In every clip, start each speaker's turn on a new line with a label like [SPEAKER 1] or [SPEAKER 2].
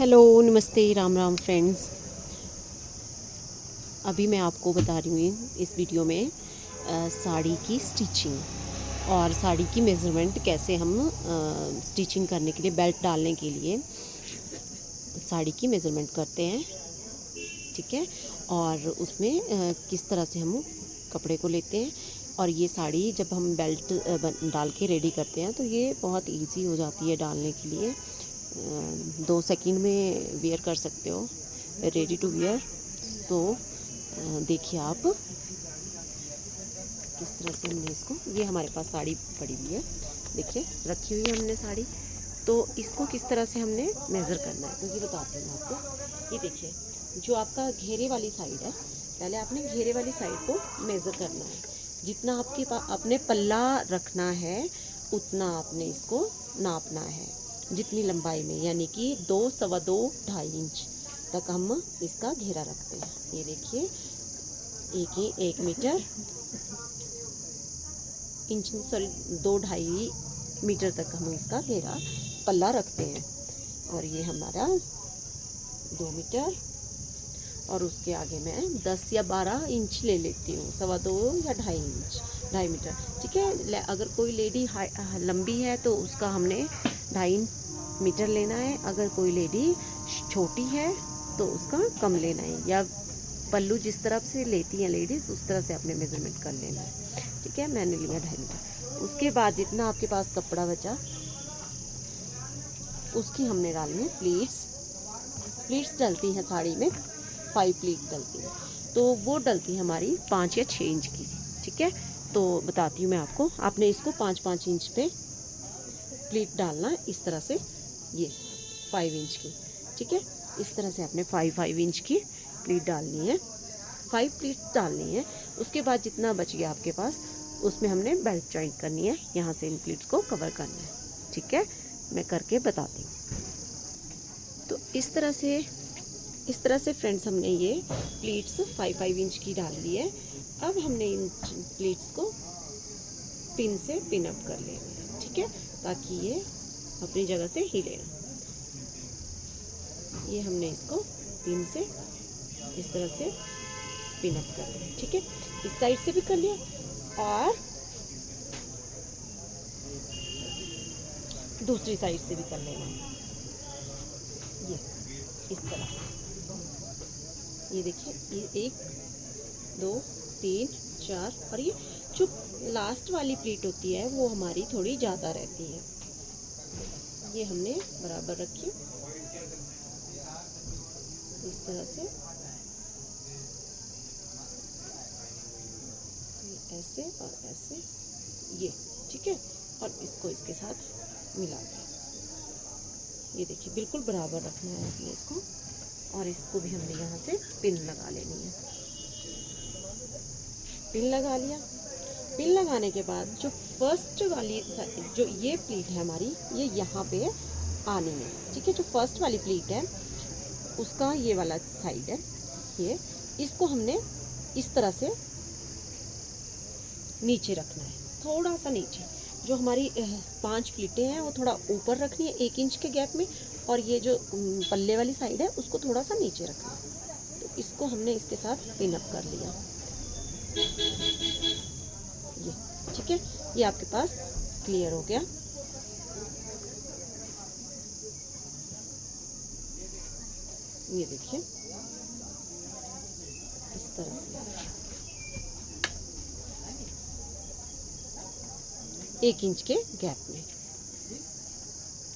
[SPEAKER 1] Hello नमस्ते Ram Ram friends. अभी मैं आपको बता रही हूँ इस वीडियो में साड़ी की स्टिचिंग और साड़ी की मेज़रमेंट कैसे हम स्टिचिंग करने के लिए, बेल्ट डालने के लिए साड़ी की मेज़रमेंट करते हैं, ठीक है। और उसमें किस तरह से हम कपड़े को लेते हैं और ये साड़ी जब हम बेल्ट डाल के रेडी करते हैं तो ये बहुत इजी हो जाती है डालने के लिए। 2 सेकंड में वेयर कर सकते हो, रेडी टू वेयर। तो देखिए आप किस तरह से हमने इसको, ये हमारे पास साड़ी पड़ी हुई है, देखिए रखी हुई है हमने साड़ी। तो इसको किस तरह से हमने मेज़र करना है तो ये बताती हूँ आपको। ये देखिए, जो आपका घेरे वाली साइड है, पहले आपने घेरे वाली साइड को मेज़र करना है। जितना आपके पास अपने पल्ला रखना है उतना आपने इसको नापना है, जितनी लंबाई में, यानी कि 2, सवा 2, 2.5 इंच तक हम इसका घेरा रखते हैं। ये देखिए 1 मीटर इंच, सॉरी 2-2.5 मीटर तक हम इसका घेरा पल्ला रखते हैं। और ये हमारा 2 मीटर और उसके आगे मैं 10 या 12 इंच ले लेती हूँ, सवा 2 या 2.5 इंच, 2.5 मीटर, ठीक है। अगर कोई लेडी लंबी है तो उसका हमने 2.5 मीटर लेना है। अगर कोई लेडी छोटी है तो उसका कम लेना है, या पल्लू जिस तरफ से लेती हैं लेडीज़ उस तरह से अपने मेज़रमेंट कर लेना है, ठीक है। मैंने लिया 2.5 मीटर। उसके बाद जितना आपके पास कपड़ा बचा उसकी हमने डालनी है प्लीट्स। प्लीट्स डलती हैं साड़ी में, 5 प्लीट डलती हैं, तो वो डलती है हमारी 5 या 6 इंच की, ठीक है। तो बताती हूँ मैं आपको, आपने इसको 5-5 इंच पे प्लीट डालना है, इस तरह से, ये 5 इंच की, ठीक है। इस तरह से आपने 5 इंच की प्लीट डालनी है, 5 प्लीट डालनी है। उसके बाद जितना बच गया आपके पास उसमें हमने बेल्ट जॉइंट करनी है, यहाँ से इन प्लीट्स को कवर करना है, ठीक है। मैं करके बताती हूँ। तो इस तरह से फ्रेंड्स हमने ये प्लीट्स 5 इंच की डाल ली है। अब हमने इन प्लीट्स को पिन से पिन अप कर लेना है, ठीक है, ताकि ये अपनी जगह से हिले ना। ये हमने इसको पिन से इस तरह से पिन अप कर लिया, ठीक है। इस साइड से भी कर लिया और दूसरी साइड से भी कर लेना है, ये इस तरह से। ये देखिए, ये 1, 2, 3, 4 और ये जो लास्ट वाली प्लीट होती है वो हमारी थोड़ी ज़्यादा रहती है। ये हमने बराबर रखी इस तरह से, ऐसे और ऐसे, ये ठीक है। और इसको इसके साथ मिला दें। ये देखिए बिल्कुल बराबर रखना है आपने इसको, और इसको भी हमने यहाँ से पिन लगा लेनी है। पिन लगा लिया। पिन लगाने के बाद जो फर्स्ट वाली, जो ये प्लीट है हमारी, ये यहाँ पे आनी है, ठीक है। जो फर्स्ट वाली प्लीट है उसका ये वाला साइड है, ये इसको हमने इस तरह से नीचे रखना है, थोड़ा सा नीचे। जो हमारी 5 प्लीटें हैं वो थोड़ा ऊपर रखनी है 1 इंच के गैप में, और ये जो पल्ले वाली साइड है उसको थोड़ा सा नीचे रखना है। तो इसको हमने इसके साथ पिन अप कर लिया, ये ठीक है। ये आपके पास क्लियर हो गया। ये देखिए इस तरह से 1 इंच के गैप में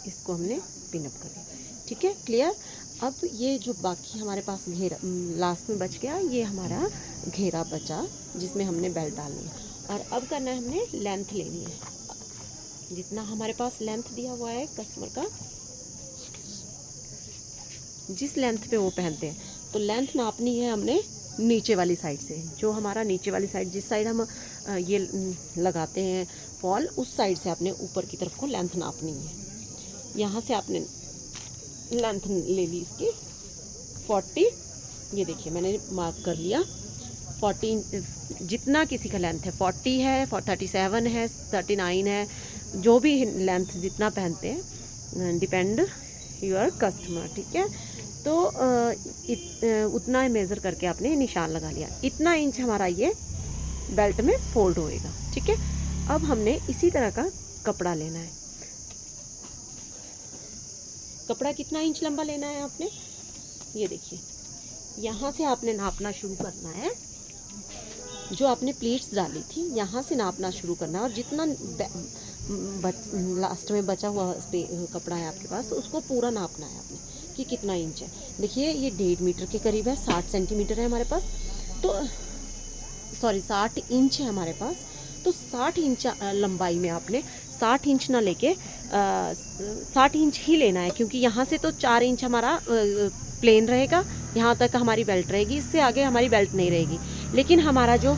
[SPEAKER 1] इसको हमने पिन अप कर लिया, ठीक है, क्लियर। अब ये जो बाकी हमारे पास घेरा लास्ट में बच गया, ये हमारा घेरा बचा जिसमें हमने बेल्ट डालनी है। और अब करना है हमने लेंथ लेनी है, जितना हमारे पास लेंथ दिया हुआ है कस्टमर का, जिस लेंथ पे वो पहनते हैं, तो लेंथ नापनी है हमने नीचे वाली साइड से। जो हमारा नीचे वाली साइड, जिस साइड हम ये लगाते हैं फॉल, उस साइड से आपने ऊपर की तरफ को लेंथ नापनी है। यहाँ से आपने लेंथ ले ली इसकी 40, ये देखिए मैंने मार्क कर लिया 40, जितना किसी का लेंथ है, 40 है, 37 है, 39 है, जो भी लेंथ जितना पहनते हैं, डिपेंड योर कस्टमर। ठीक है, तो उतना मेज़र करके आपने निशान लगा लिया। इतना इंच हमारा ये बेल्ट में फोल्ड होएगा। ठीक है, अब हमने इसी तरह का कपड़ा लेना है। कपड़ा कितना इंच लंबा लेना है आपने, ये देखिए, यहाँ से आपने नापना शुरू करना है। जो आपने प्लीट्स डाली थी यहाँ से नापना शुरू करना है, और जितना लास्ट में बचा हुआ कपड़ा है आपके पास उसको पूरा नापना है आपने कि कितना इंच है। देखिए ये 1.5 मीटर के करीब है, 60 सेंटीमीटर है हमारे पास, तो सॉरी 60 इंच है हमारे पास। तो 60 इंच लंबाई में आपने 60 इंच ना लेके 60 इंच ही लेना है, क्योंकि यहाँ से तो 4 इंच हमारा प्लेन रहेगा, यहाँ तक हमारी बेल्ट रहेगी, इससे आगे हमारी बेल्ट नहीं रहेगी। लेकिन हमारा जो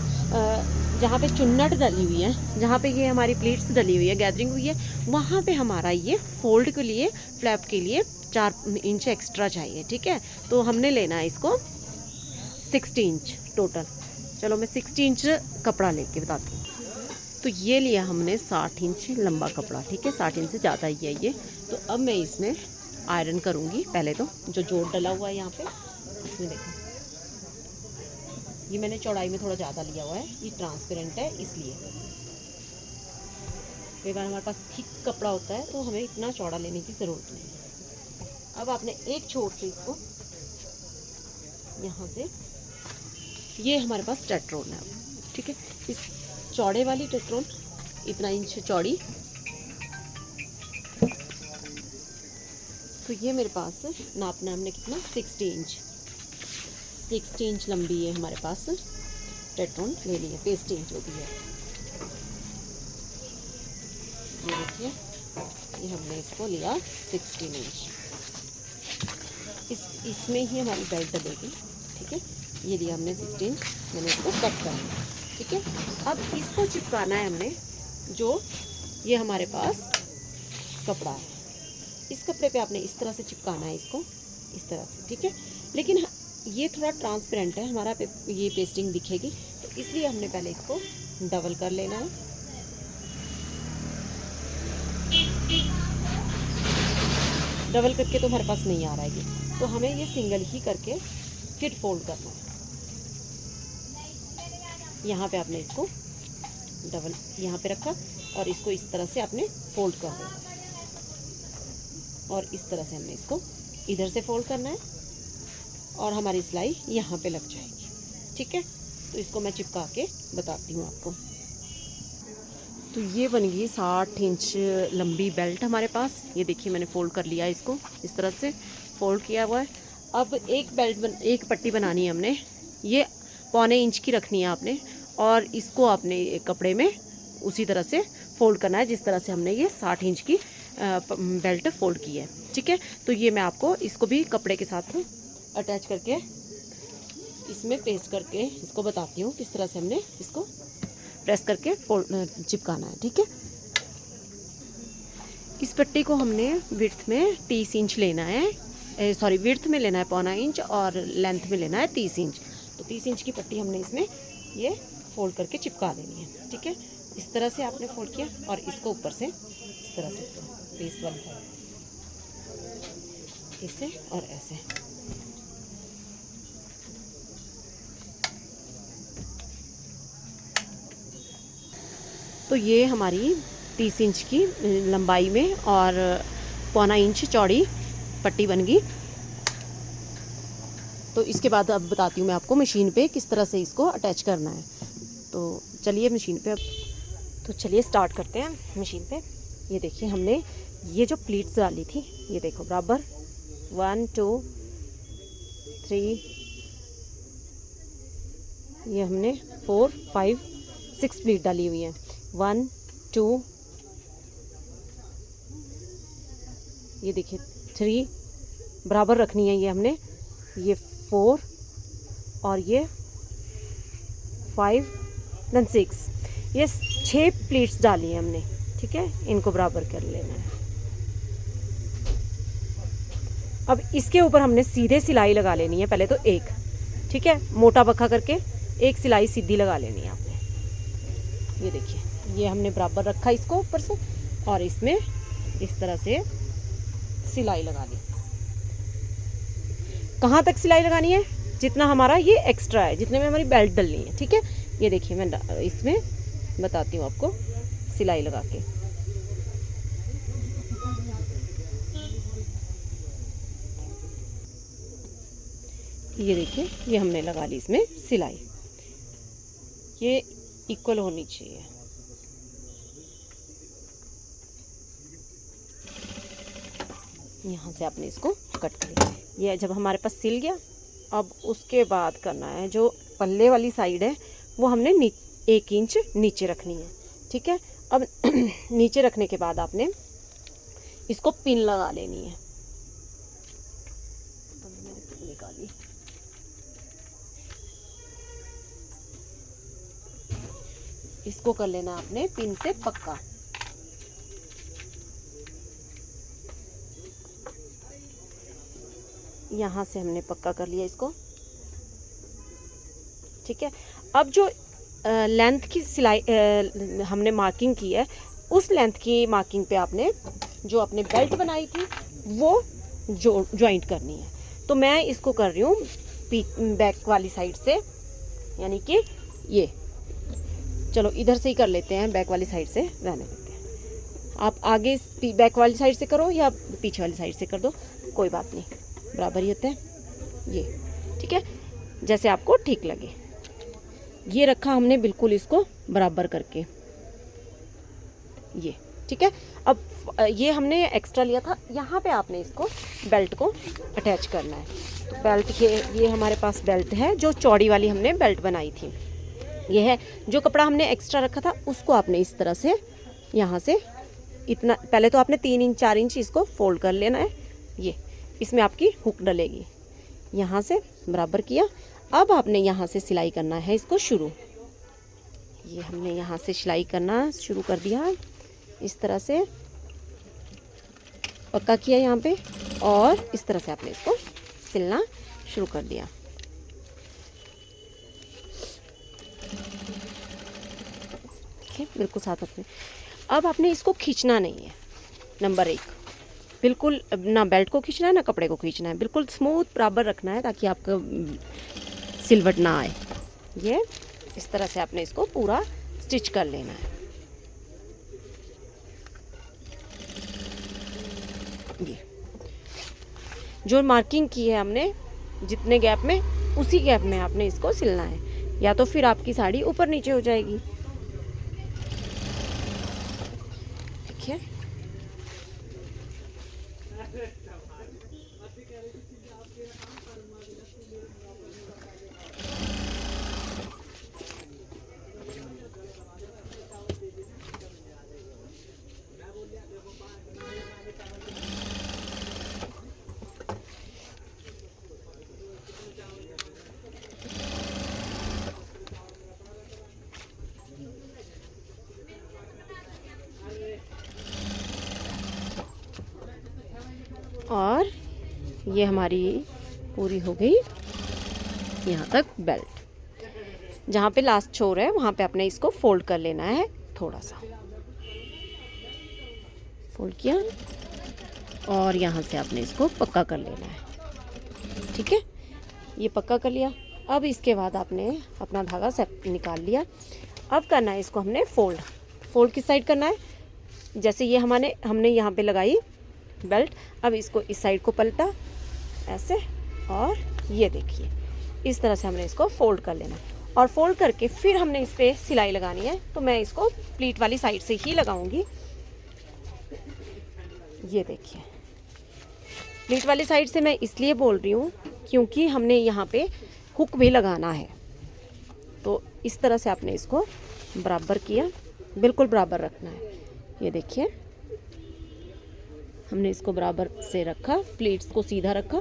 [SPEAKER 1] जहाँ पे चुन्नट डली हुई है, जहाँ पे ये हमारी प्लीट्स डली हुई है, गैदरिंग हुई है, वहाँ पे हमारा ये फोल्ड के लिए, फ्लैप के लिए 4 इंच एक्स्ट्रा चाहिए। ठीक है, तो हमने लेना है इसको 60 इंच टोटल। चलो मैं 60 इंच कपड़ा लेके बताती हूँ। तो ये लिया हमने 60 इंच लंबा कपड़ा। ठीक है, 60 इंच से ज़्यादा ही है ये। तो अब मैं इसमें आयरन करूँगी। पहले तो जो जोड़ डला हुआ है यहाँ पे, इसमें देखो ये मैंने चौड़ाई में थोड़ा ज़्यादा लिया हुआ है, ये ट्रांसपेरेंट है इसलिए। कई बार हमारे पास थिक कपड़ा होता है तो हमें इतना चौड़ा लेने की ज़रूरत नहीं है। अब आपने एक छोर से इसको यहाँ से, ये हमारे पास टेट्रोन है। ठीक है, इस चौड़े वाली टेट्रोन इतना इंच चौड़ी, तो ये मेरे पास नापना हमने कितना 60 इंच लंबी है हमारे पास टेट्रोन ले ली है, पेस्टिंग जो भी है। ये देखिए, ये हमने इसको लिया 16 इंच। इसमें ही हमारी बेल्ट डलेगी। ठीक है, ये लिया हमने 16 इंच, मैंने इसको कट करना है। ठीक है, अब इसको चिपकाना है हमने, जो ये हमारे पास कपड़ा है, इस कपड़े पे आपने इस तरह से चिपकाना है इसको, इस तरह से। ठीक है, लेकिन ये थोड़ा ट्रांसपेरेंट है हमारा ये पेस्टिंग दिखेगी, तो इसलिए हमने पहले इसको डबल कर लेना है। डबल करके तो हमारे पास नहीं आ रहा है ये, तो हमें ये सिंगल ही करके फिर फोल्ड करना है। यहाँ पे आपने इसको डबल यहाँ पे रखा और इसको इस तरह से आपने फोल्ड कर देना, और इस तरह से हमने इसको इधर से फोल्ड करना है और हमारी सिलाई यहाँ पे लग जाएगी। ठीक है, तो इसको मैं चिपका के बताती हूँ आपको। तो ये बन गई 60 इंच लंबी बेल्ट हमारे पास। ये देखिए मैंने फोल्ड कर लिया, इसको इस तरह से फोल्ड किया हुआ है। अब एक पट्टी बनानी है हमने, ये 1.25 इंच की रखनी है आपने, और इसको आपने कपड़े में उसी तरह से फोल्ड करना है जिस तरह से हमने ये 60 इंच की बेल्ट फोल्ड की है। ठीक है, तो ये मैं आपको इसको भी कपड़े के साथ अटैच करके इसमें पेस्ट करके इसको बताती हूँ किस तरह से हमने इसको प्रेस करके चिपकाना है। ठीक है, इस पट्टी को हमने विड्थ में 30 इंच लेना है, विड्थ में लेना है 1.25 इंच, और लेंथ में लेना है 30 इंच। तो 30 इंच की पट्टी हमने इसमें ये फोल्ड करके चिपका देनी है। ठीक है, इस तरह से आपने फोल्ड किया और इसको ऊपर से इस तरह से पेस्ट वाली साइड ऐसे और ऐसे। तो ये हमारी 30 इंच की लंबाई में और 1.25 इंच चौड़ी पट्टी बन गई। तो इसके बाद अब बताती हूँ मैं आपको मशीन पे किस तरह से इसको अटैच करना है। तो चलिए मशीन पे, तो चलिए स्टार्ट करते हैं मशीन पे। ये देखिए हमने ये जो प्लीट्स डाली थी, ये देखो बराबर 1 2 3, ये हमने 4 5 6 प्लीट डाली हुई है। 1 2, ये देखिए 3 बराबर रखनी है, ये हमने ये 4 और ये 5 देन 6, ये 6 प्लीट्स डाली है हमने। ठीक है, इनको बराबर कर लेना है। अब इसके ऊपर हमने सीधे सिलाई लगा लेनी है पहले तो एक। ठीक है, मोटा बक्खा करके एक सिलाई सीधी लगा लेनी है आपने। ये देखिए ये हमने बराबर रखा इसको ऊपर से, और इसमें इस तरह से सिलाई लगा ली। कहाँ तक सिलाई लगानी है, जितना हमारा ये एक्स्ट्रा है, जितने में हमारी बेल्ट डलनी है। ठीक है, ये देखिए मैं इसमें बताती हूँ आपको सिलाई लगा के। ये देखिए, ये हमने लगा ली इसमें सिलाई, ये इक्वल होनी चाहिए। यहाँ से आपने इसको कट कर लिया। ये जब हमारे पास सिल गया, अब उसके बाद करना है जो पल्ले वाली साइड है वो हमने 1 इंच नीचे रखनी है। ठीक है, अब नीचे रखने के बाद आपने इसको पिन लगा लेनी है। तो मैंने पिन निकाली, इसको कर लेना आपने पिन से पक्का। यहाँ से हमने पक्का कर लिया इसको। ठीक है, अब जो लेंथ की सिलाई हमने मार्किंग की है, उस लेंथ की मार्किंग पे आपने जो अपने बेल्ट बनाई थी वो जॉइंट करनी है। तो मैं इसको कर रही हूँ बैक वाली साइड से, यानी कि ये, चलो इधर से ही कर लेते हैं, बैक वाली साइड से रहने देते हैं। आप आगे बैक वाली साइड से करो या पीछे वाली साइड से कर दो, कोई बात नहीं, बराबर ही होते हैं ये। ठीक है, जैसे आपको ठीक लगे। ये रखा हमने बिल्कुल इसको बराबर करके, ये। ठीक है, अब ये हमने एक्स्ट्रा लिया था, यहाँ पे आपने इसको बेल्ट को अटैच करना है। तो बेल्ट ये हमारे पास बेल्ट है, जो चौड़ी वाली हमने बेल्ट बनाई थी, ये है। जो कपड़ा हमने एक्स्ट्रा रखा था उसको आपने इस तरह से यहाँ से इतना, पहले तो आपने 3 इंच 4 इंच इसको फोल्ड कर लेना है। ये इसमें आपकी हुक डलेगी, यहाँ से बराबर किया। अब आपने यहाँ से सिलाई करना है इसको शुरू। ये हमने यहाँ से सिलाई करना शुरू कर दिया, इस तरह से पक्का किया यहाँ पे, और इस तरह से आपने इसको सिलना शुरू कर दिया। ठीक है, बिल्कुल साथ अपने। अब आपने इसको खींचना नहीं है, नंबर 1, बिल्कुल ना बेल्ट को खींचना है ना कपड़े को खींचना है, बिल्कुल स्मूथ बराबर रखना है ताकि आपका सिलवट ना आए। ये इस तरह से आपने इसको पूरा स्टिच कर लेना है। ये जो मार्किंग की है हमने जितने गैप में, उसी गैप में आपने इसको सिलना है, या तो फिर आपकी साड़ी ऊपर नीचे हो जाएगी। ठीक है, और ये हमारी पूरी हो गई यहाँ तक बेल्ट। जहाँ पे लास्ट छोर है वहाँ पे आपने इसको फोल्ड कर लेना है, थोड़ा सा फोल्ड किया, और यहाँ से आपने इसको पक्का कर लेना है। ठीक है, ये पक्का कर लिया। अब इसके बाद आपने अपना धागा सेट निकाल लिया। अब करना है इसको हमने फोल्ड किस साइड करना है, जैसे ये हमने यहाँ पे लगाई बेल्ट, अब इसको इस साइड को पलटा ऐसे, और ये देखिए इस तरह से हमने इसको फोल्ड कर लेना, और फोल्ड करके फिर हमने इस पर सिलाई लगानी है। तो मैं इसको प्लीट वाली साइड से ही लगाऊंगी। ये देखिए, प्लीट वाली साइड से मैं इसलिए बोल रही हूँ क्योंकि हमने यहाँ पे हुक भी लगाना है। तो इस तरह से आपने इसको बराबर किया, बिल्कुल बराबर रखना है। ये देखिए हमने इसको बराबर से रखा, प्लीट्स को सीधा रखा,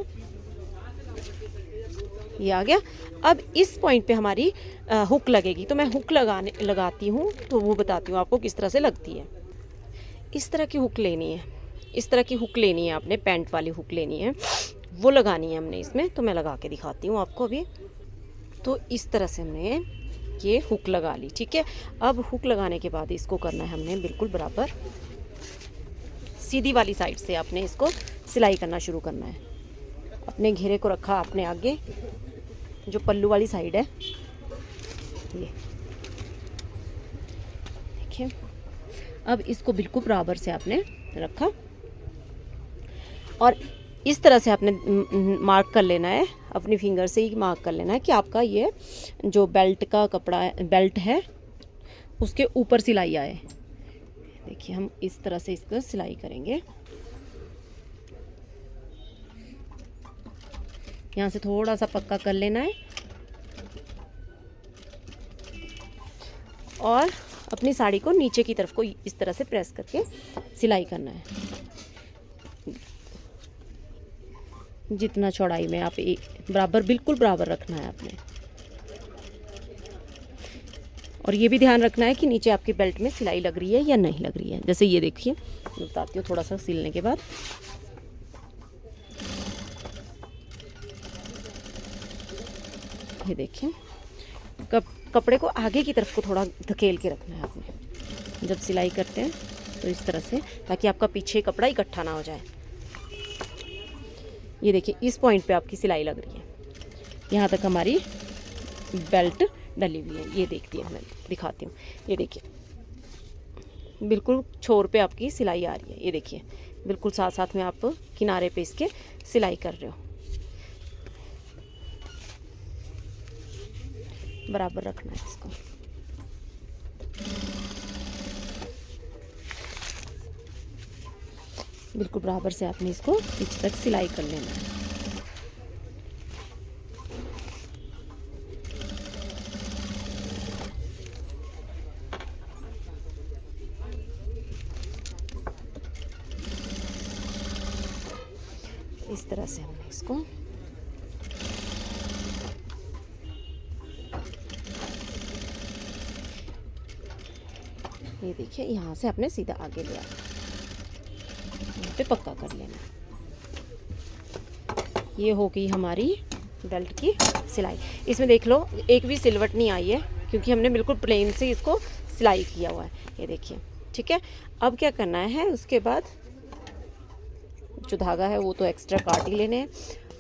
[SPEAKER 1] ये आ गया। अब इस पॉइंट पे हमारी हुक लगेगी, तो मैं हुक लगाती हूँ, तो वो बताती हूँ आपको किस तरह से लगती है। इस तरह की हुक लेनी है, इस तरह की हुक लेनी है आपने, पैंट वाली हुक लेनी है, वो लगानी है हमने इसमें। तो मैं लगा के दिखाती हूँ आपको अभी। तो इस तरह से हमने ये हुक लगा ली। ठीक है, अब हुक लगाने के बाद इसको करना है हमने बिल्कुल बराबर, सीधी वाली साइड से आपने इसको सिलाई करना शुरू करना है। अपने घेरे को रखा आपने आगे, जो पल्लू वाली साइड है ये देखिए। अब इसको बिल्कुल बराबर से आपने रखा और इस तरह से आपने मार्क कर लेना है, अपनी फिंगर से ही मार्क कर लेना है कि आपका ये जो बेल्ट का कपड़ा बेल्ट है उसके ऊपर सिलाई आए। देखिए हम इस तरह से इसको सिलाई करेंगे। यहाँ से थोड़ा सा पक्का कर लेना है और अपनी साड़ी को नीचे की तरफ को इस तरह से प्रेस करके सिलाई करना है। जितना चौड़ाई में आप एक बराबर, बिल्कुल बराबर रखना है आपने। और ये भी ध्यान रखना है कि नीचे आपके बेल्ट में सिलाई लग रही है या नहीं लग रही है। जैसे ये देखिए, मैं बताती हूँ थोड़ा सा सिलने के बाद। ये देखिए, कपड़े को आगे की तरफ को थोड़ा धकेल के रखना है आपने जब सिलाई करते हैं, तो इस तरह से, ताकि आपका पीछे कपड़ा इकट्ठा ना हो जाए। ये देखिए इस पॉइंट पे आपकी सिलाई लग रही है, यहाँ तक हमारी बेल्ट डली हुई है। ये देखती है, मैं दिखाती हूँ। ये देखिए बिल्कुल छोर पे आपकी सिलाई आ रही है। ये देखिए बिल्कुल साथ साथ में आप किनारे पे इसके सिलाई कर रहे हो, बराबर रखना है इसको। बिल्कुल बराबर से आपने इसको पीछे तक सिलाई कर लेना है। इस तरह से हमने इसको ये देखिए, यहाँ से आपने सीधा आगे लिया, यहाँ पे पक्का कर लेना। ये हो गई हमारी बेल्ट की सिलाई। इसमें देख लो एक भी सिलवट नहीं आई है, क्योंकि हमने बिल्कुल प्लेन से इसको सिलाई किया हुआ है। ये देखिए, ठीक है। अब क्या करना है, उसके बाद जो धागा है वो तो एक्स्ट्रा काट ही लेने हैं।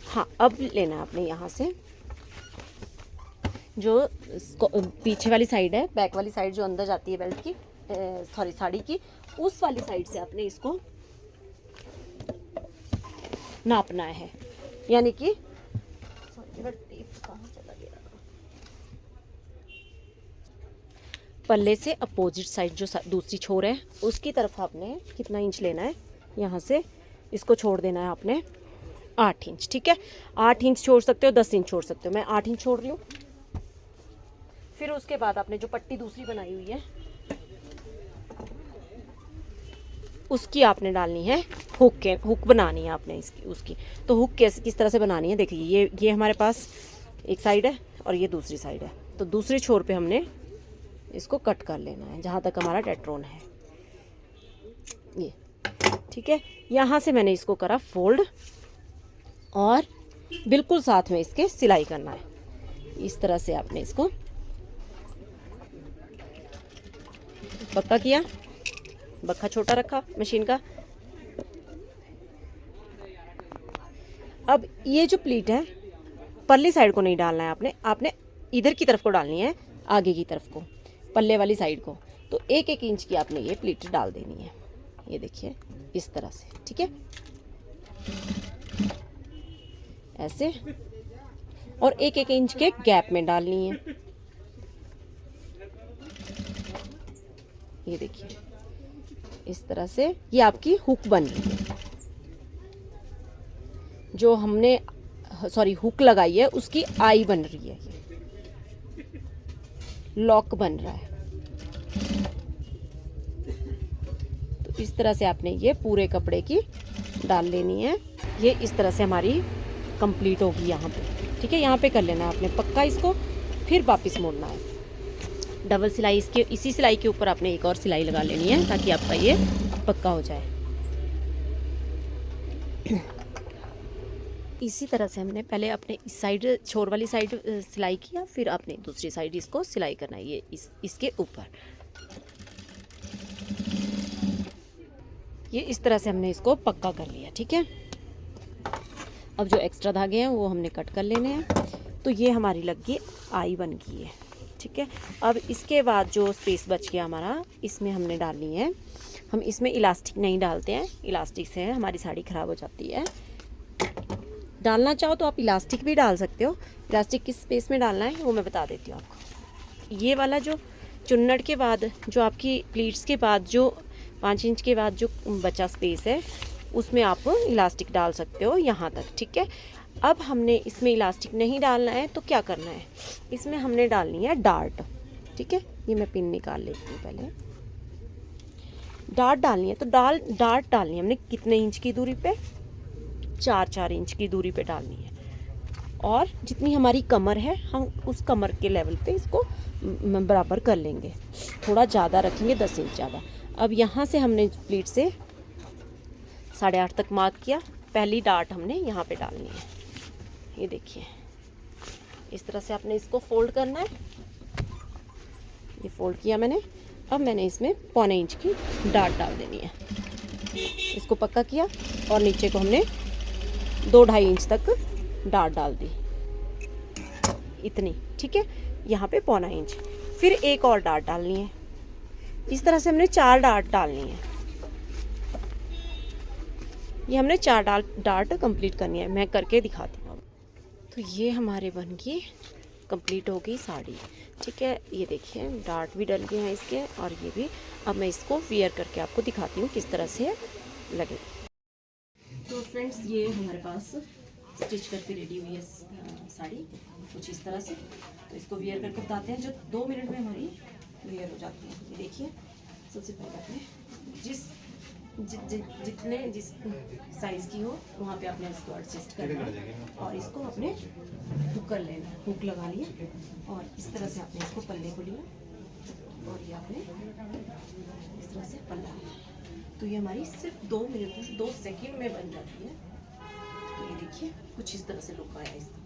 [SPEAKER 1] हाँ, अब लेना है आपने यहाँ से जो पीछे वाली साइड है, बैक वाली साइड जो अंदर जाती है बेल्ट की, सॉरी साड़ी की, उस वाली साइड से आपने इसको नापना है। यानी कि पल्ले से अपोजिट साइड जो दूसरी छोर है उसकी तरफ आपने कितना इंच लेना है, यहाँ से इसको छोड़ देना है आपने 8 इंच। ठीक है, 8 इंच छोड़ सकते हो, 10 इंच छोड़ सकते हो। मैं 8 इंच छोड़ रही हूँ। फिर उसके बाद आपने जो पट्टी दूसरी बनाई हुई है उसकी आपने डालनी है हुक बनानी है आपने उसकी। तो हुक कैसे, किस तरह से बनानी है, देखिए ये हमारे पास एक साइड है और ये दूसरी साइड है। तो दूसरी छोर पे हमने इसको कट कर लेना है जहाँ तक हमारा टेट्रोन है, ये ठीक है। यहाँ से मैंने इसको करा फोल्ड और बिल्कुल साथ में इसके सिलाई करना है। इस तरह से आपने इसको पक्का किया, बक्खा छोटा रखा मशीन का। अब ये जो प्लीट है परली साइड को नहीं डालना है आपने इधर की तरफ को डालनी है, आगे की तरफ को, पल्ले वाली साइड को। तो 1-1 इंच की आपने ये प्लीट डाल देनी है। ये देखिए इस तरह से, ठीक है, ऐसे। और 1-1 इंच के गैप में डालनी है। ये देखिए इस तरह से ये आपकी हुक बन रही है। जो हमने हुक लगाई है उसकी आई बन रही है, लॉक बन रहा है। तो इस तरह से आपने ये पूरे कपड़े की डाल लेनी है। ये इस तरह से हमारी कंप्लीट होगी यहाँ पे, ठीक है। यहाँ पे कर लेना है आपने पक्का इसको, फिर वापस मोड़ना है। डबल सिलाई इसके, इसी सिलाई के ऊपर आपने एक और सिलाई लगा लेनी है ताकि आपका ये पक्का हो जाए। इसी तरह से हमने पहले अपने इस साइड छोर वाली साइड सिलाई किया, फिर आपने दूसरी साइड इसको सिलाई करना है, ये इसके ऊपर। ये इस तरह से हमने इसको पक्का कर लिया, ठीक है। अब जो एक्स्ट्रा धागे हैं वो हमने कट कर लेने हैं। तो ये हमारी लग गई आई बन गई है, ठीक है। अब इसके बाद जो स्पेस बच गया हमारा, इसमें हमने डालनी है, हम इसमें इलास्टिक नहीं डालते हैं, इलास्टिक से हमारी साड़ी ख़राब हो जाती है। डालना चाहो तो आप इलास्टिक भी डाल सकते हो। इलास्टिक किस स्पेस में डालना है वो मैं बता देती हूँ आपको। ये वाला जो चुन्नट के बाद जो आपकी प्लीट्स के बाद जो 5 इंच के बाद जो बचा स्पेस है उसमें आप इलास्टिक डाल सकते हो यहाँ तक, ठीक है। अब हमने इसमें इलास्टिक नहीं डालना है तो क्या करना है, इसमें हमने डालनी है डार्ट, ठीक है। ये मैं पिन निकाल लेती हूँ पहले। डार्ट डालनी है तो डार्ट डालनी है हमने कितने इंच की दूरी पे, 4 इंच की दूरी पे डालनी है। और जितनी हमारी कमर है हम उस कमर के लेवल पे इसको बराबर कर लेंगे, थोड़ा ज़्यादा रखेंगे, 10 इंच ज़्यादा। अब यहाँ से हमने प्लीट से 8.5 तक मार्क किया, पहली डार्ट हमने यहाँ पे डालनी है। ये देखिए इस तरह से आपने इसको फोल्ड करना है। ये फोल्ड किया मैंने। अब मैंने इसमें 1.25 इंच की डार्ट डाल देनी है। इसको पक्का किया और नीचे को हमने 2-2.5 इंच तक डार्ट डाल दी, इतनी, ठीक है। यहाँ पे 1.25 इंच, फिर एक और डार्ट डालनी है। इस तरह से हमने 4 डार्ट डालनी है। ये हमने 4 डार्ट कंप्लीट करनी है, मैं करके दिखाती हूँ। तो ये हमारे बन की कंप्लीट हो गई साड़ी, ठीक है। ये देखिए डार्ट भी डल गए हैं इसके, और ये भी। अब मैं इसको वियर करके आपको दिखाती हूँ किस तरह से लगे। तो फ्रेंड्स ये हमारे पास स्टिच करके रेडी हुई है साड़ी कुछ इस तरह से। तो इसको वियर करके बताते हैं, जो 2 मिनट में हमारी वियर हो जाती है। ये देखिए सबसे पहले आपने जिस साइज़ की हो वहाँ पे आपने इसको एडजस्ट करना है और इसको अपने हुक कर लेना, हुक लगा लिए और इस तरह से आपने इसको पल्ले को लिया और ये आपने इस तरह से पल्ला लिया। तो ये हमारी सिर्फ 2 मिनट 2 सेकंड में बन जाती है। तो ये देखिए कुछ इस तरह से लुक आया इसका।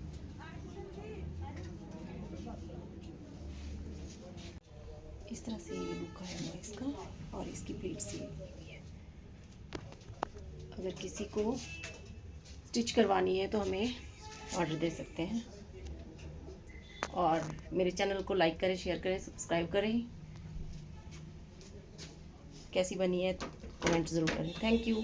[SPEAKER 1] इस तरह से ये लुक आया है इसका, और इसकी प्लीट्स ये है। अगर किसी को स्टिच करवानी है तो हमें ऑर्डर दे सकते हैं, और मेरे चैनल को लाइक करें, शेयर करें, सब्सक्राइब करें। कैसी बनी है कमेंट ज़रूर करें। Thank you.